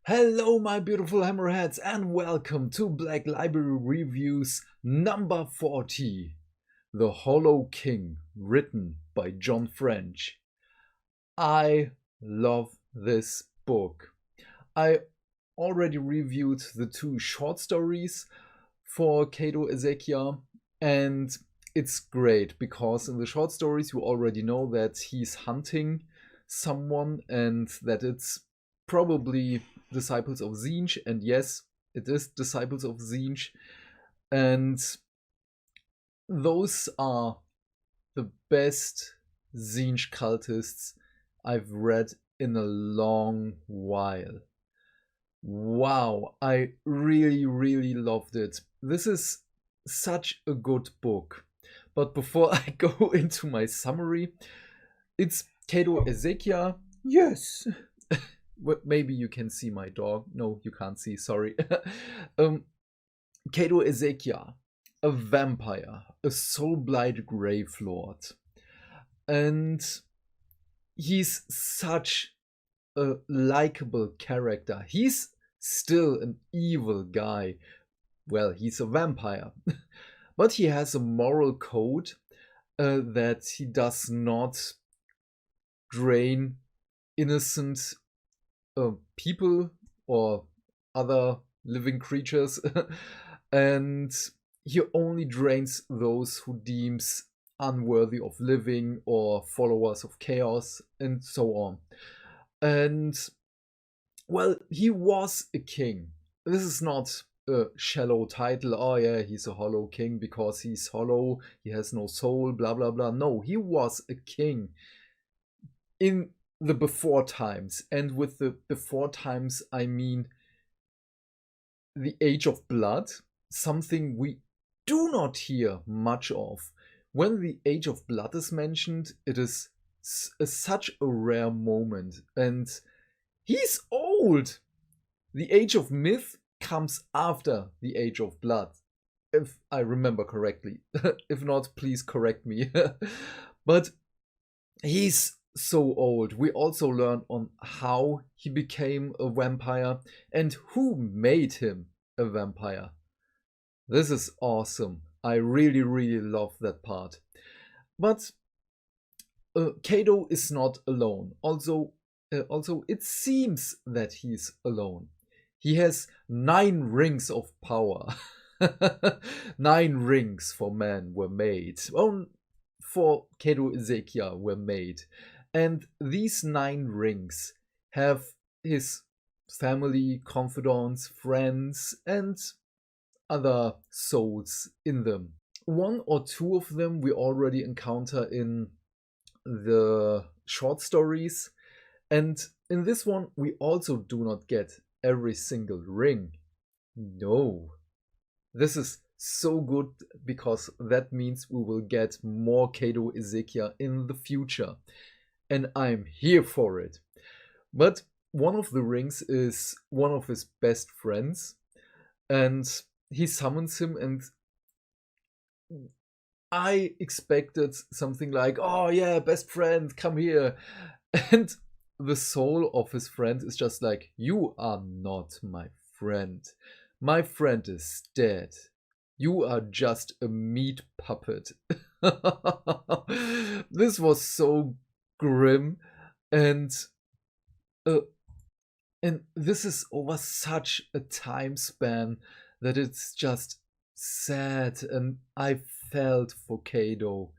Hello my beautiful hammerheads and welcome to Black Library Reviews number 40, The Hollow King, written by John French. I love this book. I already reviewed the two short stories for Cado Ezechiar, and it's great because in the short stories you already know that he's hunting someone and that it's probably Disciples of Tzeentch, and yes, it is Disciples of Tzeentch, and those are the best Tzeentch cultists I've read in a long while. Wow, I really loved it. This is such a good book. But before I go into my summary, it's Cado Ezechiar. Yes. Maybe you can see my dog. No, you can't see, sorry. Cado Ezechiar, a vampire, a soul-blight Gravelord. And he's such a likable character. He's still an evil guy. Well, he's a vampire. But he has a moral code that he does not drain innocent people or other living creatures. And he only drains those who deems unworthy of living or followers of chaos and so on. And well, he was a king. This is not a shallow title. Oh yeah, he's a hollow king because he's hollow, he has no soul, blah blah blah. No, he was a king in the before times. And with the before times I mean the Age of Blood, something we do not hear much of. When the Age of Blood is mentioned, it is such a rare moment, and he's old. The Age of Myth comes after the Age of Blood, if I remember correctly. If not, please correct me. But he's so old. We also learn on how he became a vampire and who made him a vampire. This is awesome. I really love that part. But Cado is not alone. Also, it seems that he's alone. He has 9 rings of power. 9 rings for men were made. For Cado Ezechiar were made. And these 9 rings have his family, confidants, friends, and other souls in them. 1 or 2 of them we already encounter in the short stories, and in this one we also do not get every single ring. No. This is so good because that means we will get more Cado Ezechiar in the future, and I'm here for it. But one of the rings is one of his best friends, and he summons him, and I expected something like, oh yeah, best friend, come here. And the soul of his friend is just like, you are not my friend. My friend is dead. You are just a meat puppet. This was so grim, and this is over such a time span that it's just sad, and I felt for Cado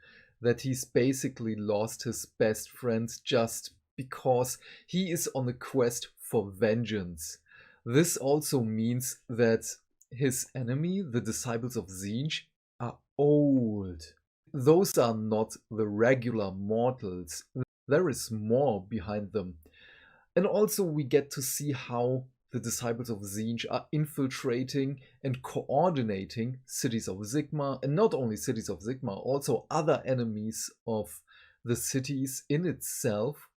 that he's basically lost his best friend just because he is on a quest for vengeance. This also means that his enemy, the Disciples of Tzeentch, are old. Those are not the regular mortals. There is more behind them. And also we get to see how the Disciples of Tzeentch are infiltrating and coordinating cities of Sigmar, and not only cities of Sigmar, also other enemies of the cities in itself.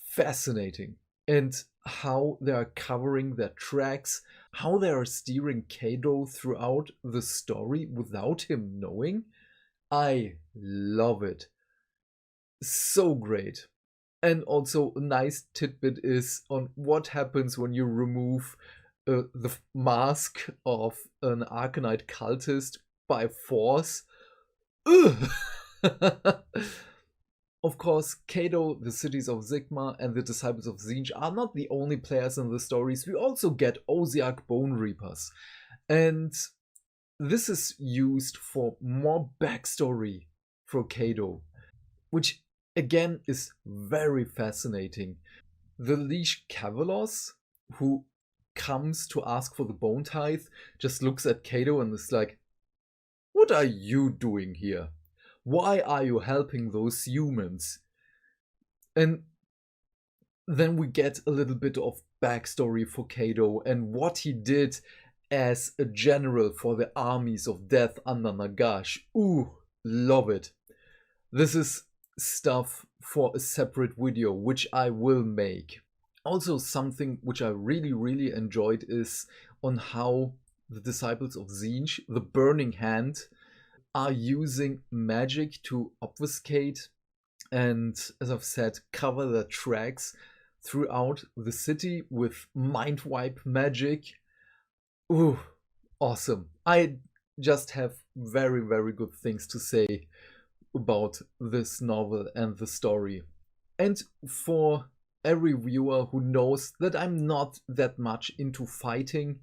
Fascinating. And how they are covering their tracks, how they are steering Cado throughout the story without him knowing. I love it. So great. And also a nice tidbit is on what happens when you remove the mask of an Arcanite cultist by force. Ugh! Of course, Cado, the cities of Sigmar, and the disciples of Tzeentch are not the only players in the stories. We also get Oziark Bone Reapers. And this is used for more backstory for Cado, which again is very fascinating. The Liege Cavalos, who comes to ask for the bone tithe, just looks at Cado and is like, "What are you doing here? Why are you helping those humans?" And then we get a little bit of backstory for Cado and what he did as a general for the armies of death under Nagash. Ooh, love it. This is stuff for a separate video, which I will make. Also, something which I really enjoyed is on how the disciples of Tzeentch, the Burning Hand, are using magic to obfuscate and, as I've said, cover their tracks throughout the city with mind wipe magic. Ooh, awesome. I just have very good things to say about this novel and the story. And for every viewer who knows that I'm not that much into fighting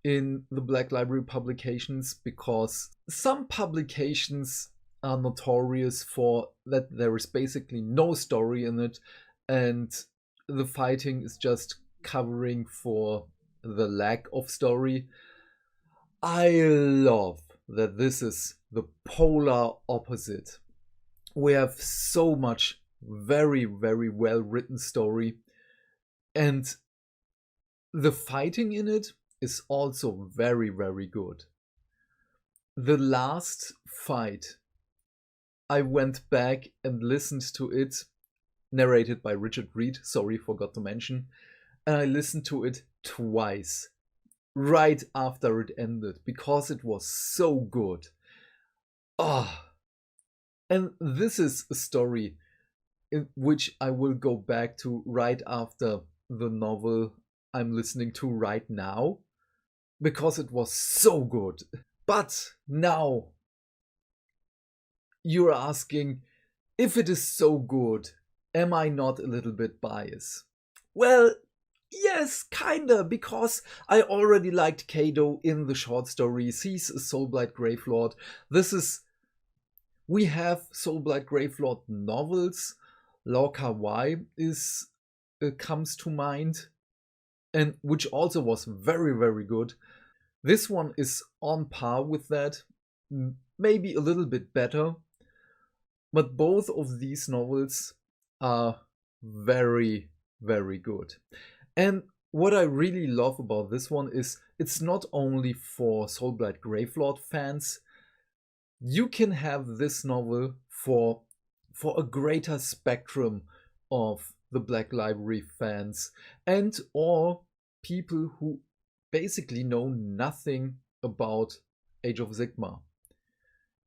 in the Black Library publications, because some publications are notorious for that there is basically no story in it and the fighting is just covering for the lack of story. I love that this is the polar opposite. We have so much very well written story, and the fighting in it is also very good. The last fight, I went back and listened to it, narrated by Richard Reed, sorry, forgot to mention, and I listened to it twice, right after it ended, because it was so good. Ah, and this is a story in which I will go back to right after the novel I'm listening to right now, because it was so good. But now you're asking, if it is so good, am I not a little bit biased? Well, yes, kinda, because I already liked Cado in the short stories. He's a Soulblight Gravelord. We have Soulblight Gravelord novels. Lorca Y comes to mind, and which also was very good. This one is on par with that, maybe a little bit better, but both of these novels are very good. And what I really love about this one is it's not only for Soulblight Gravelord fans. You can have this novel for a greater spectrum of the Black Library fans and or people who basically know nothing about Age of Sigmar.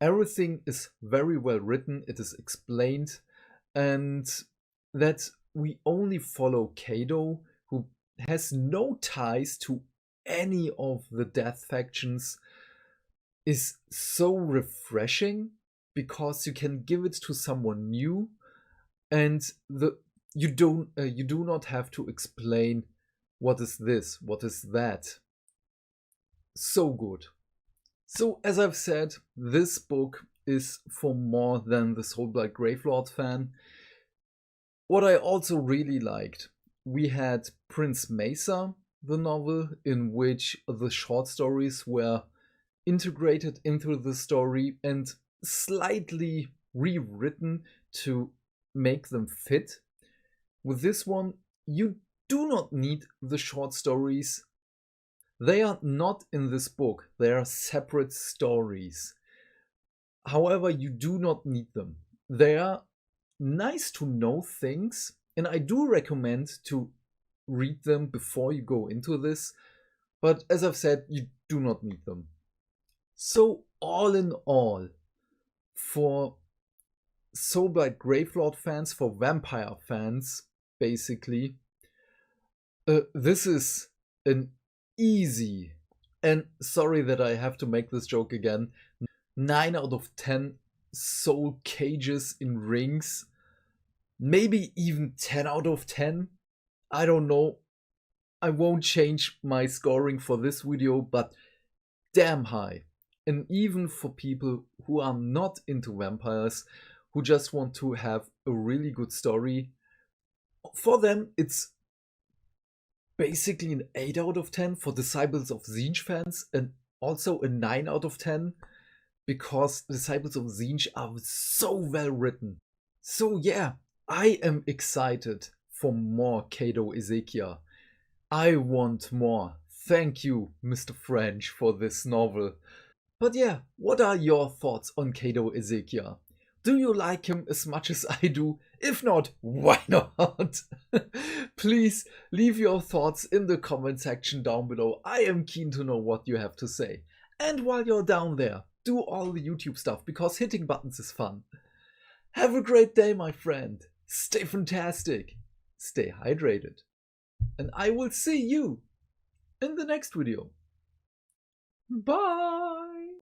Everything is very well written, it is explained, and that we only follow Cado, who has no ties to any of the death factions, is so refreshing, because you can give it to someone new and you do not have to explain what is this, what is that. So good. So, as I've said, this book is for more than the Soulblight Gravelord fan. What I also really liked, we had Prince Mesa, the novel, in which the short stories were integrated into the story and slightly rewritten to make them fit. With this one, you do not need the short stories. They are not in this book, they are separate stories. However, you do not need them. They are nice to know things, and I do recommend to read them before you go into this, but as I've said, you do not need them. So all in all, for Soulblight Gravelord fans, for vampire fans, basically. This is an easy, and sorry that I have to make this joke again, 9 out of 10 soul cages in rings. Maybe even 10 out of 10. I don't know. I won't change my scoring for this video, but damn high. And even for people who are not into vampires, who just want to have a really good story, for them it's basically an 8 out of 10. For Disciples of Tzeentch fans, and also a 9 out of 10, because Disciples of Tzeentch are so well written. So yeah, I am excited for more Cado Ezechiar. I want more. Thank you, Mr. French, for this novel. But yeah, what are your thoughts on Cado Ezechiar? Do you like him as much as I do? If not, why not? Please leave your thoughts in the comment section down below. I am keen to know what you have to say. And while you're down there, do all the YouTube stuff, because hitting buttons is fun. Have a great day, my friend. Stay fantastic. Stay hydrated. And I will see you in the next video. Bye!